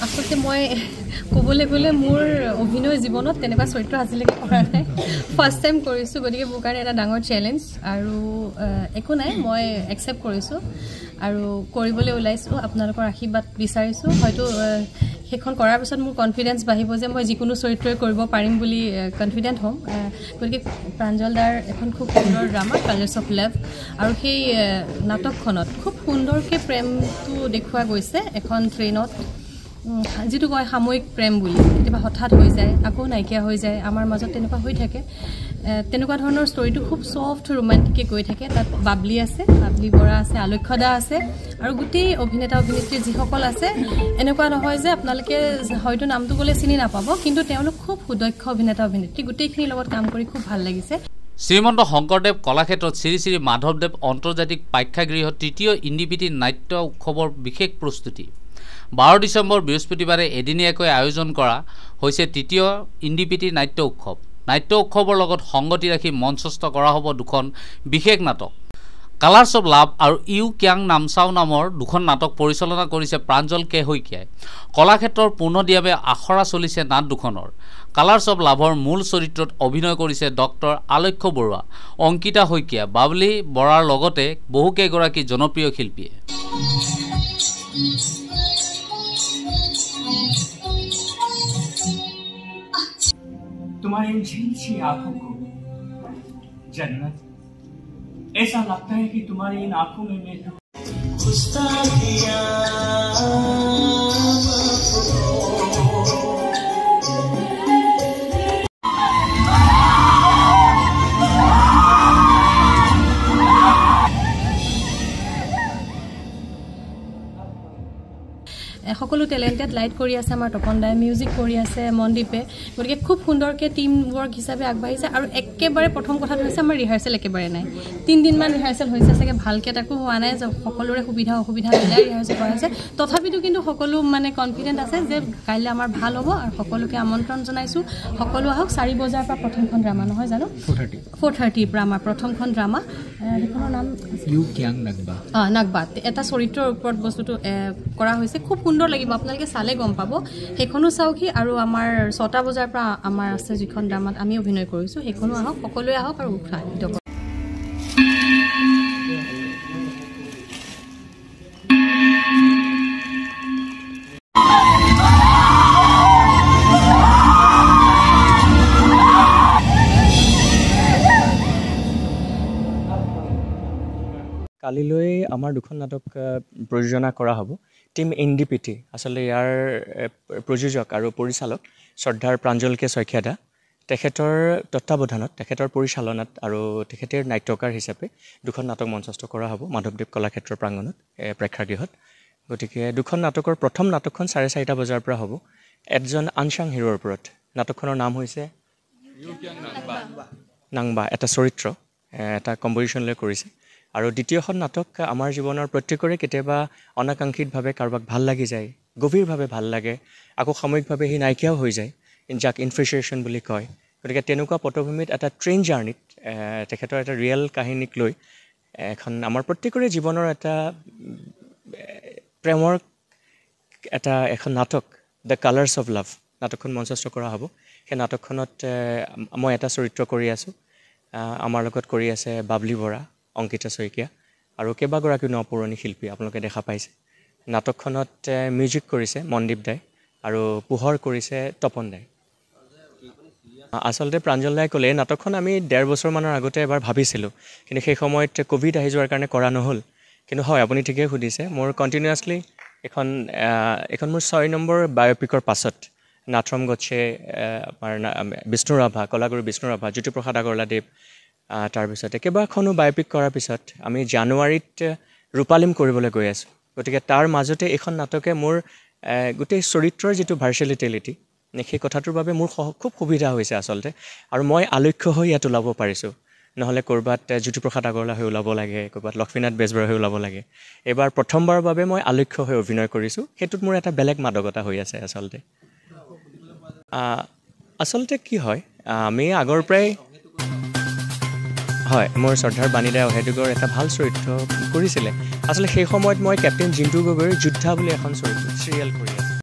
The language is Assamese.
আচলতে মই ক'বলৈ গ'লে মোৰ অভিনয় জীৱনত তেনেকুৱা চৰিত্ৰ আজিলৈকে কৰা নাই ফাৰ্ষ্ট টাইম কৰিছোঁ গতিকে মোৰ কাৰণে এটা ডাঙৰ চেলেঞ্জ আৰু একো নাই মই একচেপ্ট কৰিছোঁ আৰু কৰিবলৈ ওলাইছোঁ আপোনালোকৰ আশীৰ্বাদ বিচাৰিছোঁ হয়তো সেইখন কৰাৰ পিছত মোৰ কনফিডেন্স বাঢ়িব যে মই যিকোনো চৰিত্ৰই কৰিব পাৰিম বুলি কনফিডেন্ট হ'ম গতিকে প্ৰাঞ্জল দাৰ এখন খুব সুন্দৰ ড্ৰামা কালাৰ্ছ অফ লাভ আৰু সেই নাটকখনত খুব সুন্দৰকৈ প্ৰেমটো দেখুওৱা গৈছে এখন ট্ৰেইনত যিটো কয় সাময়িক প্ৰেম বুলি কেতিয়াবা হঠাৎ হৈ যায় আকৌ নাইকিয়া হৈ যায় আমাৰ মাজত তেনেকুৱা হৈ থাকে তেনেকুৱা ধৰণৰ ষ্টৰিটো খুব সফ্ট ৰোমান্টিককৈ গৈ থাকে তাত বাবলি আছে বাবলি বৰা আছে আলক্ষ্য দা আছে আৰু গোটেই অভিনেতা অভিনেত্ৰী যিসকল আছে এনেকুৱা নহয় যে আপোনালোকে হয়তো নামটো ক'লে চিনি নাপাব কিন্তু তেওঁলোক খুব সুদক্ষ অভিনেতা অভিনেত্ৰী গোটেইখিনিৰ লগত কাম কৰি খুব ভাল লাগিছে শ্ৰীমন্ত শংকৰদেৱ কলাক্ষেত্ৰত শ্ৰী শ্ৰী মাধৱদেৱ আন্তৰ্জাতিক প্ৰেক্ষাগৃহ তৃতীয় ইণ্ডিপিটি নাট্য উৎসৱৰ বিশেষ প্ৰস্তুতি 12 ডিচেম্বৰ বৃহস্পতিবাৰে এদিনীয়াকৈ আয়োজন কৰা হৈছে তৃতীয় ইণ্ডিপিটি নাট্য উৎসৱ নাট্য উৎসৱৰ লগত সংগতি ৰাখি মঞ্চস্থ কৰা হ'ব দুখন বিশেষ নাটক কালাৰ্ছ অফ লাভ আৰু ইউ ক্যাং নামচাও নামৰ দুখন নাটক পৰিচালনা কৰিছে প্ৰাঞ্জল কে শইকীয়াই কলাক্ষেত্ৰৰ পুনৰদিয়াবে আখৰা চলিছে নাট দুখনৰ কালাৰ্ছ অফ লাভৰ মূল চৰিত্ৰত অভিনয় কৰিছে ডক্টৰ আলক্ষ্য বৰুৱা অংকিতা শইকীয়া বাবলি বৰাৰ লগতে বহুকেইগৰাকী জনপ্ৰিয় শিল্পীয়ে तुम्हारी इन झील आंखों को जन्नत ऐसा लगता है कि तुम्हारी इन आंखों में मैं সকলো টেলেন্টেড লাইট কৰি আছে আমাৰ তপনদাই মিউজিক কৰি আছে মনদীপে গতিকে খুব সুন্দৰকৈ টিম ৱৰ্ক হিচাপে আগবাঢ়িছে আৰু একেবাৰে প্ৰথম কথাটো হৈছে আমাৰ ৰিহাৰ্চেল একেবাৰে নাই 3 দিনমান ৰিহাৰ্চেল হৈছে চাগে ভালকৈ তাকো হোৱা নাই যে সকলোৰে সুবিধা অসুবিধা মিলাই ৰিহাৰ্চেল কৰা হৈছে তথাপিতো কিন্তু সকলো মানে কনফিডেন্ট আছে যে কাইলৈ আমাৰ ভাল হ'ব আৰু সকলোকে আমন্ত্ৰণ জনাইছোঁ সকলো আহক 4 বজাৰ পৰা প্ৰথমখন ড্ৰামা নহয় জানো 4:30 পৰা আমাৰ প্ৰথমখন ড্ৰামা এইখনৰ নাম ইউ ক্যাং নাগবা নাগবা এটা চৰিত্ৰৰ ওপৰত বস্তুটো কৰা হৈছে খুব সুন্দৰ লাগিব আপোনালোকে চালে গম পাব সেইখনো চাওকি আৰু আমাৰ 6টা বজাৰ পৰা আমাৰ আছে যিখন ড্ৰামাত আমি অভিনয় কৰিছোঁ সেইখনো আহক সকলোৱে আহক আৰু উৎসাহ দিয়ক কালিলৈ আমাৰ দুখন নাটক প্ৰযোজনা কৰা হ'ব টিম এনডিপিটি আসলে ইয়াৰ প্ৰযোজক আৰু পৰিচালক শ্ৰদ্ধাৰ প্ৰাঞ্জল কে শইকীয়া দা তেখেতৰ তত্ত্বাৱধানত তেখেতৰ পৰিচালনাত আৰু তেখেতৰ নাট্যকাৰ হিচাপে দুখন নাটক মঞ্চস্থ কৰা হ'ব মাধৱদেৱ কলাক্ষেত্ৰৰ প্ৰাংগণত প্ৰেক্ষাগৃহত গতিকে দুখন নাটকৰ প্ৰথম নাটকখন 4:30 বজাৰ পৰা হ'ব এজন আনচাং হিৰোৰ ওপৰত নাটকখনৰ নাম হৈছে নাংবা এটা চৰিত্ৰ এটা কম্পজিশ্যন লৈ কৰিছে আৰু দ্বিতীয়খন নাটক আমাৰ জীৱনৰ প্ৰত্যেকৰে কেতিয়াবা অনাকাংক্ষিতভাৱে কাৰোবাক ভাল লাগি যায় গভীৰভাৱে ভাল লাগে আকৌ সাময়িকভাৱে হি নাইকিয়াও হৈ যায় যাক ইনফ্ৰেচুৱেশ্যন বুলি কয় গতিকে তেনেকুৱা পটভূমিত এটা ট্ৰেইন জাৰ্ণিত তেখেতৰ এটা ৰিয়েল কাহিনীক লৈ এখন আমাৰ প্ৰত্যেকৰে জীৱনৰ এটা প্ৰেমৰ এটা এখন নাটক দ্য কালাৰ্ছ অফ লাভ নাটকখন মঞ্চস্থ কৰা হ'ব সেই নাটকখনত মই এটা চৰিত্ৰ কৰি আছোঁ আমাৰ লগত কৰি আছে বাবলি বৰা অংকিতা শইকীয়া আৰু কেইবাগৰাকী নপুৰণি শিল্পী আপোনালোকে দেখা পাইছে নাটকখনত মিউজিক কৰিছে মনদীপ দাই আৰু পোহৰ কৰিছে তপন দাই আসলতে প্ৰাঞ্জল দাই ক'লে নাটকখন আমি 1.5 বছৰমানৰ আগতে এবাৰ ভাবিছিলোঁ কিন্তু সেই সময়ত কোভিড আহি যোৱাৰ কাৰণে কৰা নহ'ল কিন্তু হয় আপুনি ঠিকেই সুধিছে মোৰ কণ্টিনিউৱাছলি এখন মোৰ 6 নম্বৰ বায়'পিকৰ পাছত নাথৰম গছে আমাৰ বিষ্ণু ৰাভা কলাগুৰু বিষ্ণু ৰাভা জ্যোতিপ্ৰসাদ আগৰৱালাদেৱ তাৰপিছতে কেইবাখনো বায়'পিক কৰাৰ পিছত আমি জানুৱাৰীত ৰূপালিম কৰিবলৈ গৈ আছোঁ গতিকে তাৰ মাজতে এখন নাটকে মোৰ গোটেই চৰিত্ৰৰ যিটো ভাৰ্চেলিটেলিটি সেই কথাটোৰ বাবে মোৰ খুব সুবিধা হৈছে আচলতে আৰু মই আলক্ষ্য হৈ ইয়াত ওলাব পাৰিছোঁ নহ'লে ক'ৰবাত জ্যোতিপ্ৰসাদ আগৰৱালা হৈ ওলাব লাগে ক'ৰবাত লক্ষ্মীনাথ বেজবৰুৱা হৈ ওলাব লাগে এবাৰ প্ৰথমবাৰৰ বাবে মই আলক্ষ্য হৈ অভিনয় কৰিছোঁ সেইটোত মোৰ এটা বেলেগ মাদকতা হৈ আছে আচলতে কি হয় আমি আগৰ পৰাই হয় মোৰ শ্ৰদ্ধাৰ বাণীদাই অহেতুকৰ এটা ভাল চৰিত্ৰ কৰিছিলে আচলতে সেই সময়ত মই কেপ্টেইন জিন্তু গগৈৰ যোদ্ধা বুলি এখন চৰিত্ৰ চিৰিয়েল কৰি